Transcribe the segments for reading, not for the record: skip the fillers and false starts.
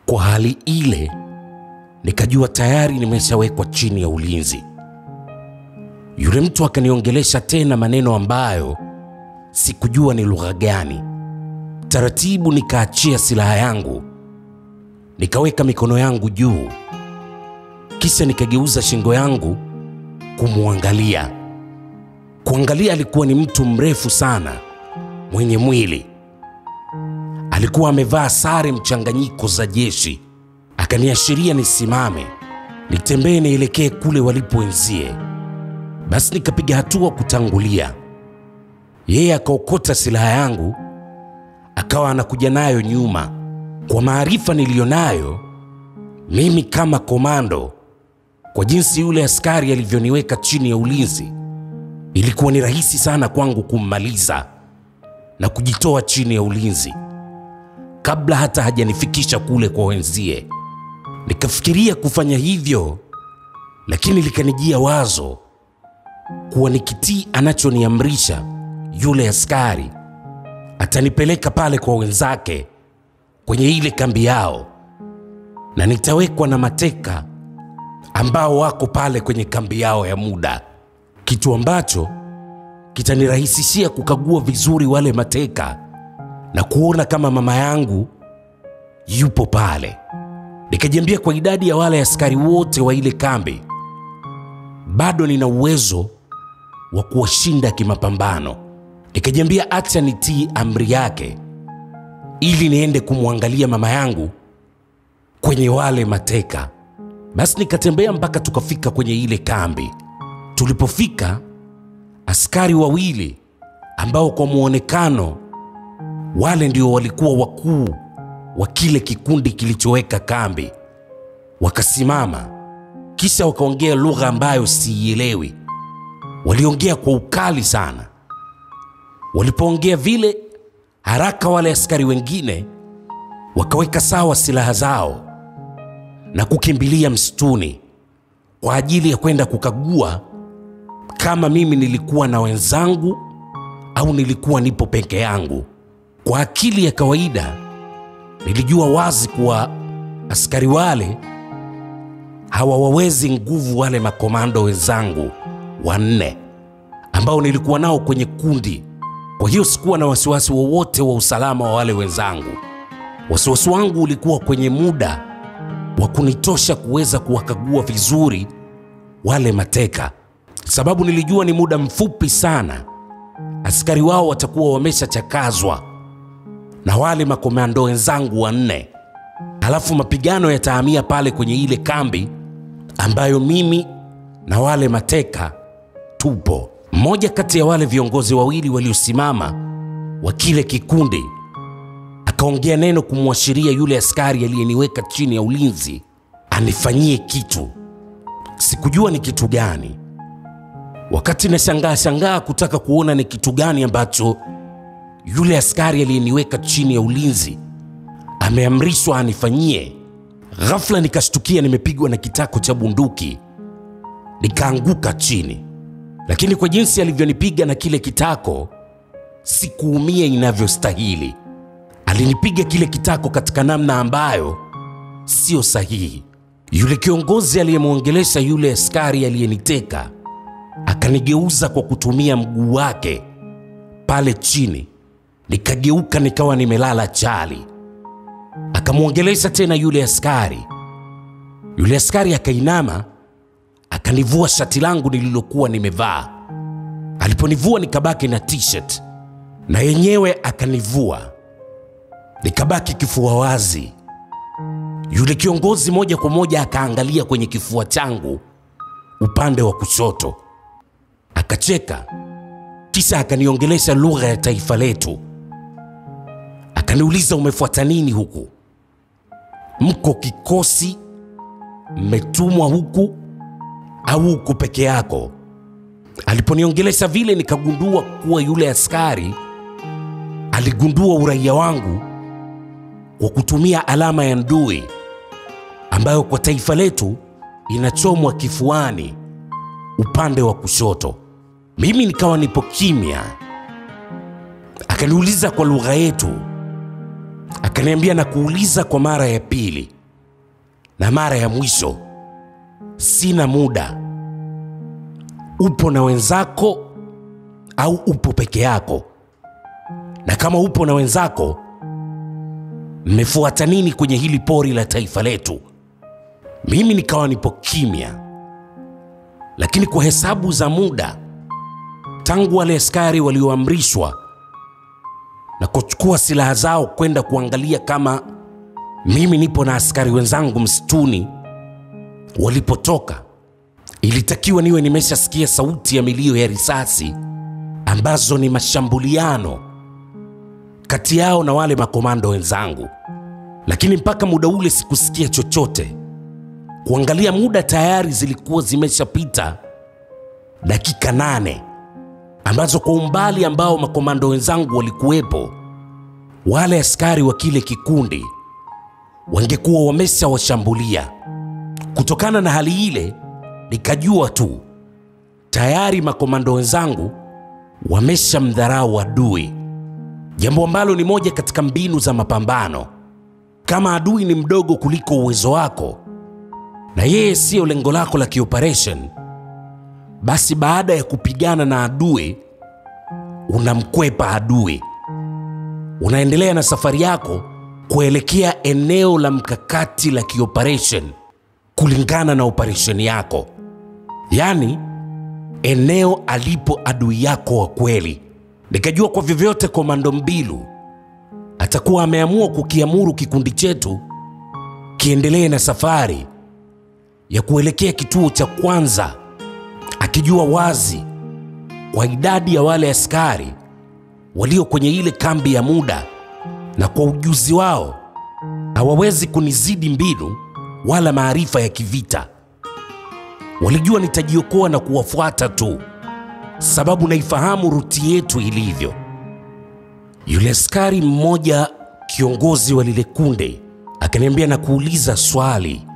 Kwa hali ile nikajua tayari nimeshawekwa chini ya ulinzi. Yule mtu akaniongelesha tena maneno ambayo sikujua ni lugha gani. Taratibu nikaachia silaha yangu, nikaweka mikono yangu juu, kisha nikageuza shingo yangu kumwangalia. Kuangalia, alikuwa ni mtu mrefu sana, mwenye mwili. Alikuwa amevaa sare mchanganyiko za jeshi. Akaniashiria nisimame, nitembee nielekee kule walipoenzie. Basi nikapiga hatua kutangulia. Yeye akaokota silaha yangu, akawa anakuja nayo nyuma. Kwa maarifa nilionayo mimi kama komando, kwa jinsi yule askari alivyoniweka chini ya ulinzi, ilikuwa ni rahisi sana kwangu kummaliza na kujitoa chini ya ulinzi kabla hata hajanifikisha kule kwa wenzie. Nikafikiria kufanya hivyo, lakini likanijia wazo kuwa nikitii anachoniamrisha yule askari, atanipeleka pale kwa wenzake kwenye ile kambi yao, na nitawekwa na mateka ambao wako pale kwenye kambi yao ya muda, kitu ambacho kitanirahisishia kukagua vizuri wale mateka na kuona kama mama yangu yupo pale. Nikajiambia kwa idadi ya wale askari wote wa ile kambi, bado nina uwezo wa kuwashinda kimapambano. Nikajiambia acha nitii amri yake ili niende kumwangalia mama yangu kwenye wale mateka. Basi nikatembea mpaka tukafika kwenye ile kambi. Tulipofika, askari wawili ambao kwa muonekano wale ndio walikuwa wakuu wa kile kikundi kilichoweka kambi, wakasimama, kisha wakaongea lugha ambayo siielewi. Waliongea kwa ukali sana. Walipoongea vile, haraka wale askari wengine wakaweka sawa silaha zao na kukimbilia msituni kwa ajili ya kwenda kukagua kama mimi nilikuwa na wenzangu au nilikuwa nipo peke yangu. Kwa akili ya kawaida nilijua wazi kuwa askari wale hawawezi nguvu wale makomando wenzangu 4 ambao nilikuwa nao kwenye kundi. Kwa hiyo sikuwa na wasiwasi wowote wa usalama wa wale wenzangu. Wasiwasi wangu ulikuwa kwenye muda wa kunitosha kuweza kuwakagua vizuri wale mateka, sababu nilijua ni muda mfupi sana askari wao watakuwa wameshachakazwa na wale makomando wenzangu 4. Alafu mapigano yatahamia pale kwenye ile kambi ambayo mimi na wale mateka tupo. Mmoja kati ya wale viongozi wawili waliosimama wa kile kikundi akaongea neno kumwashiria yule askari aliyeniweka chini ya ulinzi anifanyie kitu. Sikujua ni kitu gani. Wakati nashangaa kutaka kuona ni kitu gani ambacho yule askari aliyeniweka chini ya ulinzi ameamrishwa anifanyie, ghafla nikashtukia nimepigwa na kitako cha bunduki, nikaanguka chini. Lakini kwa jinsi alivyonipiga na kile kitako, sikuumia inavyostahili. Alinipiga kile kitako katika namna ambayo sio sahihi. Yule kiongozi aliyemwongelesha yule askari aliyeniteka akanigeuza kwa kutumia mguu wake pale chini. Nikageuka nikawa nimelala chali. Akamwongelesha tena yule askari. Yule askari akainama, akanivua shati langu nililokuwa nimevaa. Aliponivua nikabaki na t-shirt, na yenyewe akanivua, nikabaki kifua wazi. Yule kiongozi moja kwa moja akaangalia kwenye kifua changu upande wa kushoto, akacheka, kisha akaniongelesha lugha ya taifa letu. Akaniuliza, umefuata nini huku? Mko kikosi? Mmetumwa huku au uko peke yako? Aliponiongelesha vile, nikagundua kuwa yule askari aligundua uraia wangu kwa kutumia alama ya ndui ambayo kwa taifa letu inachomwa kifuani upande wa kushoto. Mimi nikawa nipo kimya. Akaniuliza kwa lugha yetu, akaniambia, na kuuliza kwa mara ya pili, Na mara ya mwisho, sina muda. Upo na wenzako au upo peke yako? Na kama upo na wenzako, mmefuata nini kwenye hili pori la taifa letu? Mimi nikawa nipo kimya. Lakini kwa hesabu za muda, tangu wale askari walioamrishwa na kuchukua silaha zao kwenda kuangalia kama mimi nipo na askari wenzangu msituni walipotoka, ilitakiwa niwe nimeshasikia sauti ya milio ya risasi ambazo ni mashambuliano kati yao na wale makomando wenzangu. Lakini mpaka muda ule sikusikia chochote. Kuangalia muda, tayari zilikuwa zimeshapita dakika 8 ambazo kwa umbali ambao makomando wenzangu walikuwepo, wale askari wa kile kikundi wangekuwa wameshawashambulia. Kutokana na hali ile, nikajua tu tayari makomando wenzangu wameshamdharau adui, jambo ambalo ni moja katika mbinu za mapambano. Kama adui ni mdogo kuliko uwezo wako na yeye sio lengo lako la kioperation, basi baada ya kupigana na adui, unamkwepa adui. Unaendelea na safari yako kuelekea eneo la mkakati la kioperation kulingana na operation yako. Yani, eneo alipo adui yako wa kweli. Nikajua kwa vyovyote Komando Mbilu atakuwa ameamua kukiamuru kikundi chetu kiendelee na safari ya kuelekea kituo cha kwanza, akijua wazi kwa idadi ya wale askari walio kwenye ile kambi ya muda na kwa ujuzi wao hawawezi kunizidi mbinu wala maarifa ya kivita. Walijua nitajiokoa na kuwafuata tu, sababu naifahamu ruti yetu ilivyo. Yule askari mmoja, kiongozi wa lile kundi, akaniambia na kuuliza swali,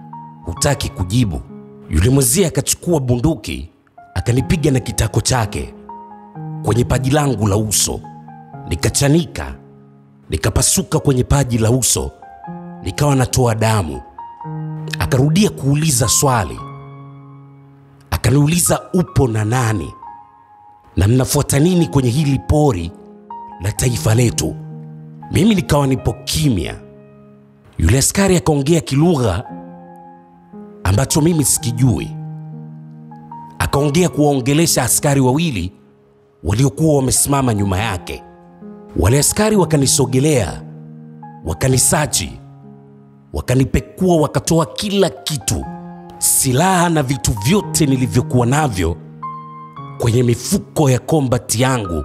hutaki kujibu. Yule mzee akachukua bunduki akanipiga na kitako chake kwenye paji langu la uso. Nikachanika, nikapasuka kwenye paji la uso, nikawa natoa damu. Akarudia kuuliza swali, akaniuliza upo na nani na mnafuata nini kwenye hili pori la taifa letu? Mimi nikawa nipo kimya. Yule askari akaongea kilugha ambacho mimi sikijui. Akaongea kuwaongelesha askari wawili waliokuwa wamesimama nyuma yake. Wale askari wakanisogelea, wakanisachi, wakanipekua, wakatoa kila kitu, silaha na vitu vyote nilivyokuwa navyo kwenye mifuko ya combat yangu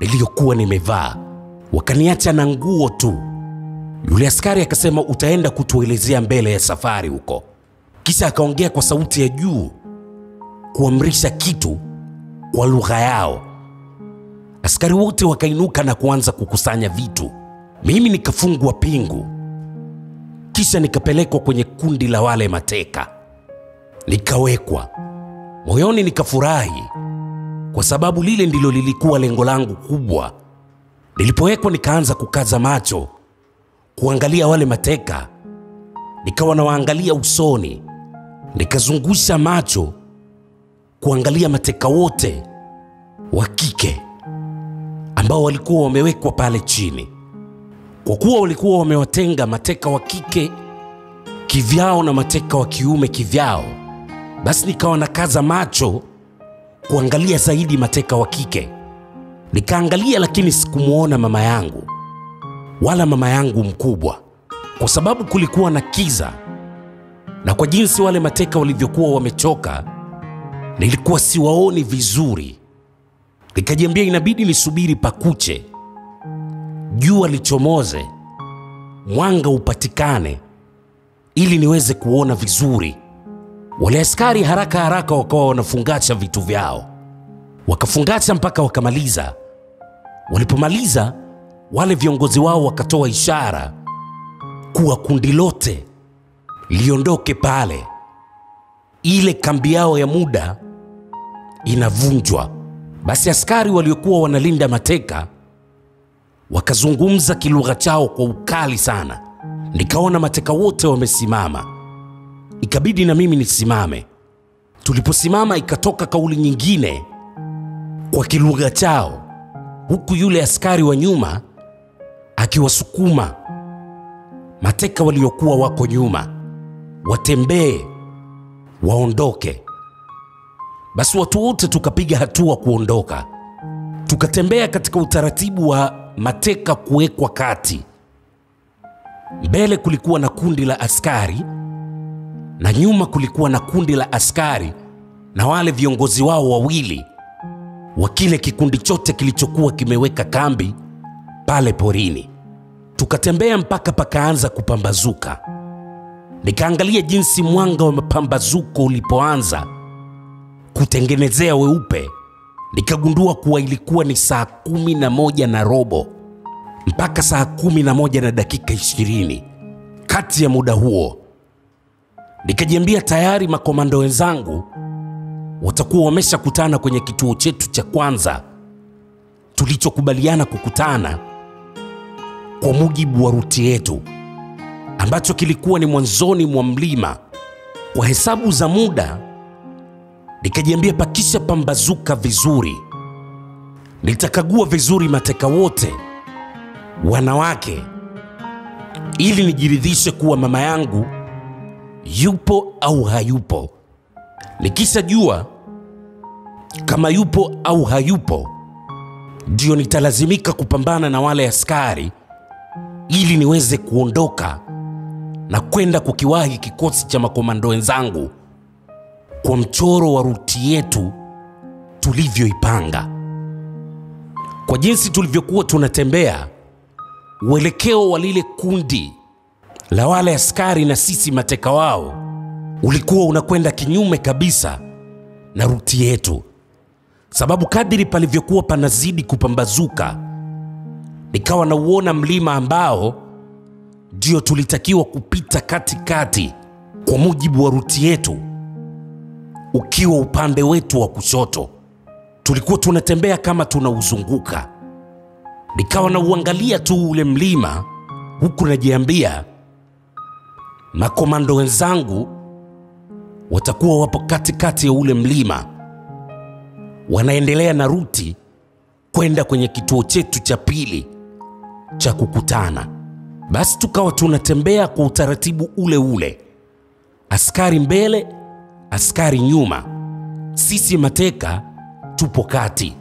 niliyokuwa nimevaa. Wakaniacha na nguo tu. Yule askari akasema, utaenda kutuelezea mbele ya safari huko. Kisha akaongea kwa sauti ya juu kuamrisha kitu kwa lugha yao. Askari wote wakainuka na kuanza kukusanya vitu. Mimi nikafungwa pingu, kisha nikapelekwa kwenye kundi la wale mateka. Nikawekwa. Moyoni nikafurahi kwa sababu lile ndilo lilikuwa lengo langu kubwa. Nilipowekwa nikaanza kukaza macho kuangalia wale mateka. Nikawa nawaangalia usoni. Nikazungusha macho kuangalia mateka wote wa kike ambao walikuwa wamewekwa pale chini. Kwa kuwa walikuwa wamewatenga mateka wa kike kivyao na mateka wa kiume kivyao, basi nikawa nakaza macho kuangalia zaidi mateka wa kike. Nikaangalia, lakini sikumuona mama yangu wala mama yangu mkubwa, kwa sababu kulikuwa na kiza, na kwa jinsi wale mateka walivyokuwa wamechoka nilikuwa siwaoni vizuri. Nikajiambia inabidi nisubiri pakuche, jua lichomoze, mwanga upatikane ili niweze kuona vizuri. Wale askari haraka haraka wakawa wanafungasha vitu vyao. Wakafungasha mpaka wakamaliza. Walipomaliza, wale viongozi wao wakatoa ishara kuwa kundi lote liondoke pale. Ile kambi yao ya muda inavunjwa. Basi askari waliokuwa wanalinda mateka wakazungumza kilugha chao kwa ukali sana. Nikaona mateka wote wamesimama. ikabidi na mimi nisimame. Tuliposimama ikatoka kauli nyingine kwa kilugha chao, huku yule askari wa nyuma akiwasukuma mateka waliokuwa wako nyuma watembee, waondoke. Basi watu wote tukapiga hatua kuondoka. Tukatembea katika utaratibu wa mateka kuwekwa kati. Mbele kulikuwa na kundi la askari na nyuma kulikuwa na kundi la askari na wale viongozi wao wawili wa kile kikundi chote kilichokuwa kimeweka kambi pale porini. Tukatembea mpaka pakaanza kupambazuka. Nikaangalia jinsi mwanga wa mapambazuko ulipoanza kutengenezea weupe. Nikagundua kuwa ilikuwa ni saa 11:15 mpaka saa 11:20. Kati ya muda huo nikajiambia tayari makomando wenzangu watakuwa wameshakutana kwenye kituo chetu cha kwanza tulichokubaliana kukutana kwa mujibu wa ruti yetu, ambacho kilikuwa ni mwanzoni mwa mlima. Kwa hesabu za muda nikajiambia pakisha pambazuka vizuri, nitakagua vizuri mateka wote wanawake ili nijiridhishe kuwa mama yangu yupo au hayupo. Nikisha jua kama yupo au hayupo, ndio nitalazimika kupambana na wale askari ili niweze kuondoka na kwenda kukiwahi kikosi cha makomando wenzangu kwa mchoro wa ruti yetu tulivyoipanga. Kwa jinsi tulivyokuwa tunatembea, uelekeo wa lile kundi la wale askari na sisi mateka wao ulikuwa unakwenda kinyume kabisa na ruti yetu, sababu kadiri palivyokuwa panazidi kupambazuka nikawa na uona mlima ambao ndio tulitakiwa kupita katikati kwa mujibu wa ruti yetu ukiwa upande wetu wa kushoto. Tulikuwa tunatembea kama tunauzunguka. Nikawa na uangalia tu ule mlima huku najiambia makomando wenzangu watakuwa wapo katikati ya ule mlima, wanaendelea na ruti kwenda kwenye kituo chetu cha pili cha kukutana. Basi tukawa tunatembea kwa utaratibu ule ule, askari mbele, askari nyuma, sisi mateka tupo kati.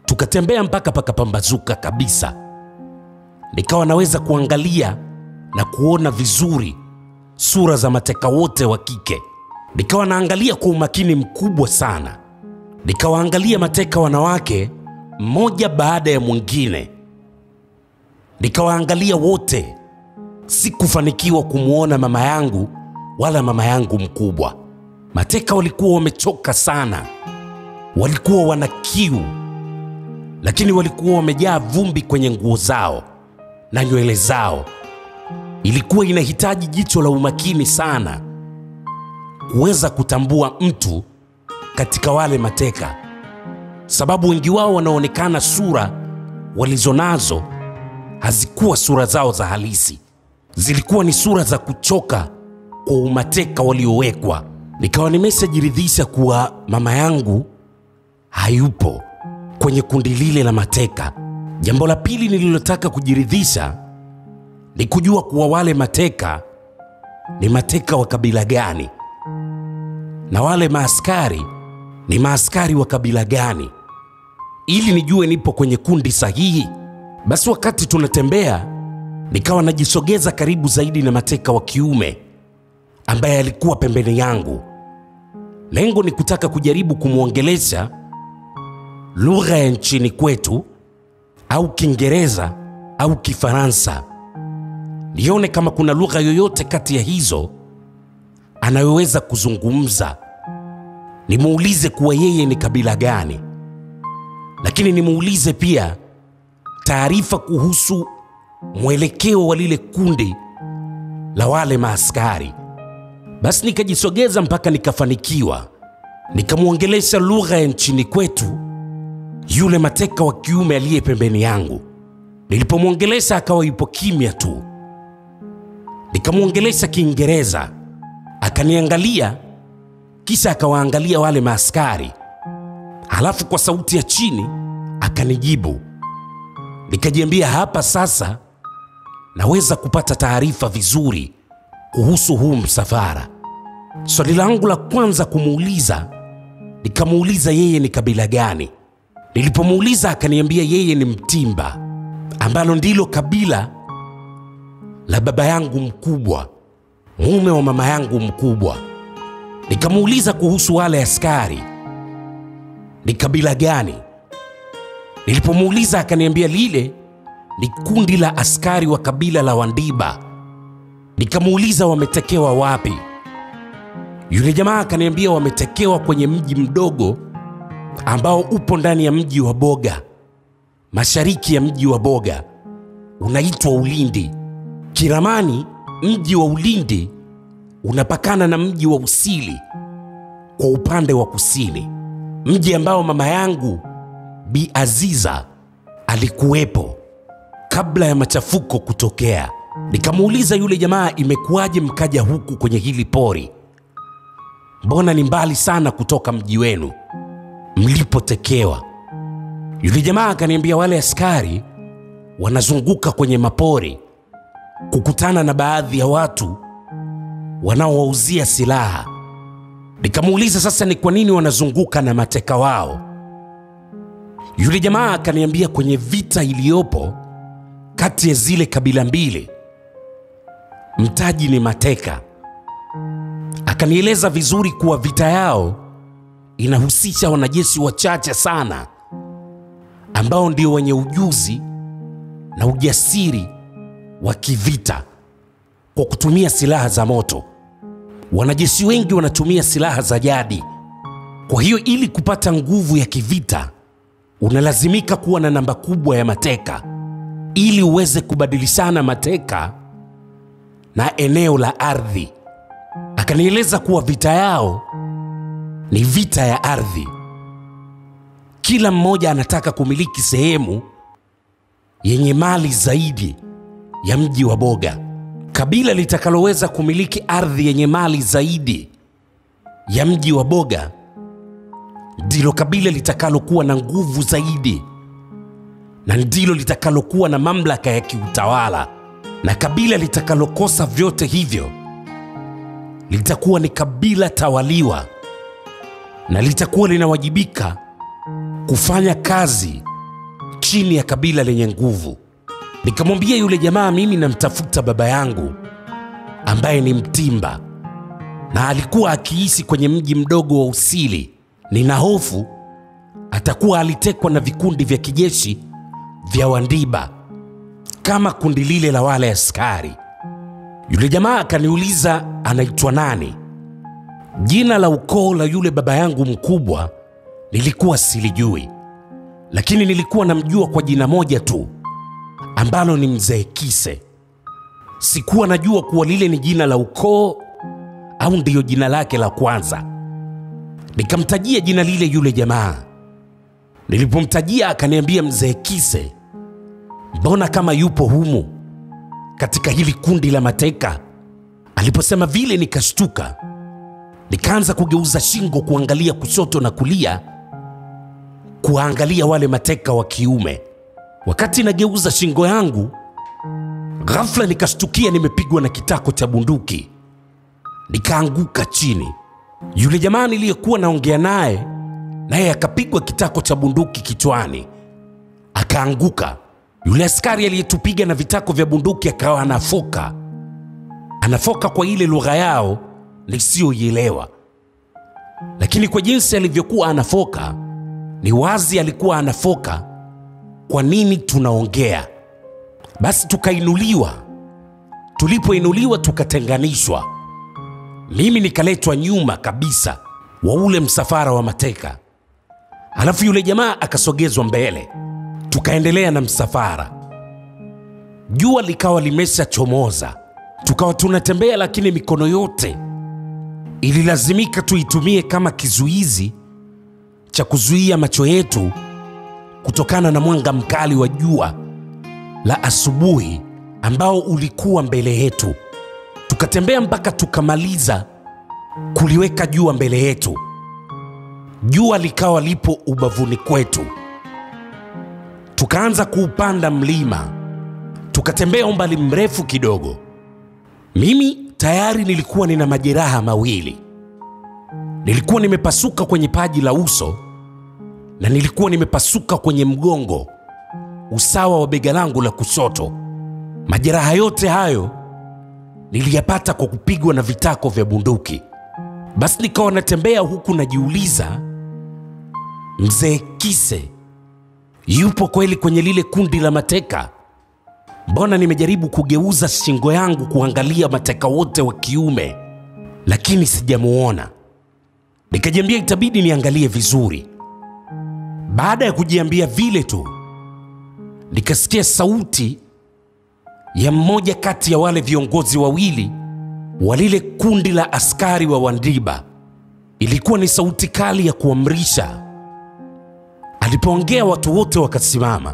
Tukatembea mpaka pakapambazuka kabisa. Nikawa naweza kuangalia na kuona vizuri sura za mateka wote wa kike. Nikawa naangalia kwa umakini mkubwa sana. Nikawaangalia mateka wanawake mmoja baada ya mwingine. Nikawaangalia wote. Sikufanikiwa kumuona mama yangu wala mama yangu mkubwa. Mateka walikuwa wamechoka sana. Walikuwa wana kiu, lakini walikuwa wamejaa vumbi kwenye nguo zao na nywele zao. Ilikuwa inahitaji jicho la umakini sana kuweza kutambua mtu katika wale mateka, sababu wengi wao wanaonekana sura walizonazo hazikuwa sura zao za halisi. Zilikuwa ni sura za kuchoka kwa umateka waliowekwa. Nikawa nimeshajiridhisha kuwa mama yangu hayupo kwenye kundi lile la mateka. Jambo la pili nililotaka kujiridhisha ni kujua kuwa wale mateka ni mateka wa kabila gani na wale maaskari ni maaskari wa kabila gani, ili nijue nipo kwenye kundi sahihi. Basi wakati tunatembea nikawa najisogeza karibu zaidi na mateka wa kiume ambaye alikuwa pembeni yangu. Lengo ni kutaka kujaribu kumuongelesha lugha ya nchini kwetu au Kiingereza au Kifaransa, nione kama kuna lugha yoyote kati ya hizo anayoweza kuzungumza. Nimuulize kuwa yeye ni kabila gani, lakini nimuulize pia taarifa kuhusu mwelekeo wa lile kundi la wale maaskari. Basi nikajisogeza mpaka nikafanikiwa. Nikamuongelesha lugha ya nchini kwetu yule mateka wa kiume aliye pembeni yangu. Nilipomuongelesha akawa yupo kimya tu. Nikamuongelesha Kiingereza Akaniangalia, kisha akawaangalia wale maaskari, halafu kwa sauti ya chini akanijibu. Nikajiambia hapa sasa naweza kupata taarifa vizuri kuhusu huu msafara. Swali langu la kwanza kumuuliza, nikamuuliza yeye ni kabila gani. Nilipomuuliza akaniambia yeye ni Mtimba, ambalo ndilo kabila la baba yangu mkubwa, mume wa mama yangu mkubwa. Nikamuuliza kuhusu wale askari, ni kabila gani? Nilipomuuliza akaniambia lile ni kundi la askari wa kabila la Wandiba. Nikamuuliza wametekewa wapi? Yule jamaa akaniambia wametekewa kwenye mji mdogo ambao upo ndani ya mji wa Boga, mashariki ya mji wa Boga, unaitwa Ulindi. Kiramani, mji wa Ulindi unapakana na mji wa Usili kwa upande wa kusini, mji ambao mama yangu Bi Aziza alikuwepo kabla ya machafuko kutokea. Nikamuuliza yule jamaa, imekuwaje mkaja huku kwenye hili pori? Mbona ni mbali sana kutoka mji wenu mlipotekewa? Yule jamaa akaniambia wale askari wanazunguka kwenye mapori kukutana na baadhi ya watu wanaowauzia silaha. Nikamuuliza sasa ni kwa nini wanazunguka na mateka wao? Yule jamaa akaniambia kwenye vita iliyopo kati ya zile kabila mbili, mtaji ni mateka. Akanieleza vizuri kuwa vita yao inahusisha wanajeshi wachache sana ambao ndio wenye ujuzi na ujasiri wa kivita kwa kutumia silaha za moto. Wanajeshi wengi wanatumia silaha za jadi. Kwa hiyo ili kupata nguvu ya kivita unalazimika kuwa na namba kubwa ya mateka ili uweze kubadilishana mateka na eneo la ardhi. Akanieleza kuwa vita yao ni vita ya ardhi. Kila mmoja anataka kumiliki sehemu yenye mali zaidi ya mji wa Boga. Kabila litakaloweza kumiliki ardhi yenye mali zaidi ya mji wa Boga ndilo kabila litakalokuwa na nguvu zaidi, na ndilo litakalokuwa na mamlaka ya kiutawala. Na kabila litakalokosa vyote hivyo litakuwa ni kabila tawaliwa na litakuwa linawajibika kufanya kazi chini ya kabila lenye nguvu. Nikamwambia yule jamaa, mimi namtafuta baba yangu ambaye ni Mtimba na alikuwa akiishi kwenye mji mdogo wa Usili. Nina hofu atakuwa alitekwa na vikundi vya kijeshi vya Wandiba kama kundi lile la wale askari. Yule jamaa akaniuliza anaitwa nani. Jina la ukoo la yule baba yangu mkubwa nilikuwa silijui, lakini nilikuwa namjua kwa jina moja tu ambalo ni Mzee Kise. Sikuwa najua kuwa lile ni jina la ukoo au ndiyo jina lake la kwanza. Nikamtajia jina lile yule jamaa. Nilipomtajia akaniambia, Mzee Kise, mbona kama yupo humu katika hili kundi la mateka? Aliposema vile nikashtuka, nikaanza kugeuza shingo kuangalia kushoto na kulia, kuangalia wale mateka wa kiume. Wakati nageuza shingo yangu, ghafla nikashtukia nimepigwa na kitako cha bunduki, nikaanguka chini. Yule jamaa niliyekuwa naongea naye akapigwa kitako cha bunduki kichwani, akaanguka. Yule askari aliyetupiga na vitako vya bunduki akawa anafoka kwa ile lugha yao nisiyoielewa, lakini kwa jinsi alivyokuwa anafoka ni wazi alikuwa anafoka kwa nini tunaongea. Basi tukainuliwa. Tulipoinuliwa tukatenganishwa. Mimi nikaletwa nyuma kabisa wa ule msafara wa mateka, halafu yule jamaa akasogezwa mbele. Tukaendelea na msafara. Jua likawa limesha chomoza. Tukawa tunatembea, lakini mikono yote ililazimika tuitumie kama kizuizi cha kuzuia macho yetu kutokana na mwanga mkali wa jua la asubuhi ambao ulikuwa mbele yetu. Tukatembea mpaka tukamaliza kuliweka jua mbele yetu. Jua likawa lipo ubavuni kwetu. Tukaanza kuupanda mlima. Tukatembea umbali mrefu kidogo. Mimi tayari nilikuwa nina majeraha mawili. Nilikuwa nimepasuka kwenye paji la uso na nilikuwa nimepasuka kwenye mgongo, usawa wa bega langu la kushoto. Majeraha yote hayo niliyapata kwa kupigwa na vitako vya bunduki. Basi nikawa natembea huku najiuliza, mzee Kise yupo kweli kwenye lile kundi la mateka? Mbona nimejaribu kugeuza shingo yangu kuangalia mateka wote wa kiume, lakini sijamuona. Nikajiambia itabidi niangalie vizuri. Baada ya kujiambia vile tu, nikasikia sauti ya mmoja kati ya wale viongozi wawili wa lile kundi la askari wa Wandiba. Ilikuwa ni sauti kali ya kuamrisha. Alipoongea watu wote wakasimama.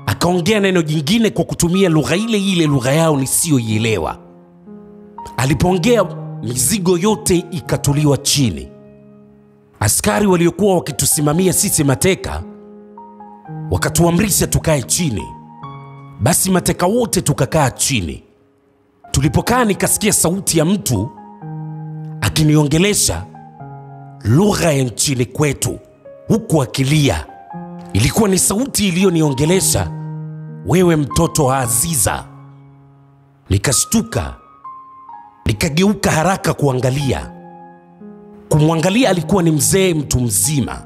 Akaongea neno jingine kwa kutumia lugha ile lugha yao nisiyoielewa. Alipoongea, mizigo yote ikatuliwa chini. Askari waliokuwa wakitusimamia sisi mateka wakatuamrisha tukae chini. Basi mateka wote tukakaa chini. Tulipokaa nikasikia sauti ya mtu akiniongelesha lugha ya nchini kwetu huku akilia. Ilikuwa ni sauti iliyoniongelesha, wewe mtoto wa Aziza. Nikashtuka, nikageuka haraka kuangalia. Kumwangalia alikuwa ni mzee mtu mzima.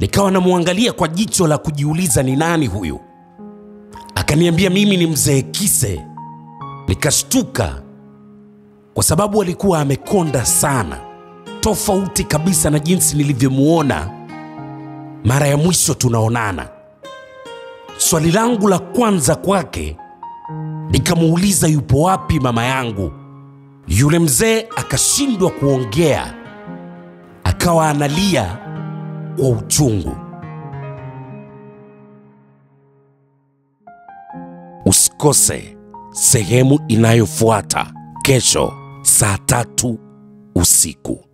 Nikawa namwangalia kwa jicho la kujiuliza ni nani huyu. Akaniambia mimi ni mzee Kise. Nikashtuka kwa sababu alikuwa amekonda sana, tofauti kabisa na jinsi nilivyomuona mara ya mwisho tunaonana. Swali langu la kwanza kwake, nikamuuliza yupo wapi mama yangu. Yule mzee akashindwa kuongea, akawa analia kwa uchungu. Usikose sehemu inayofuata kesho saa 3 usiku.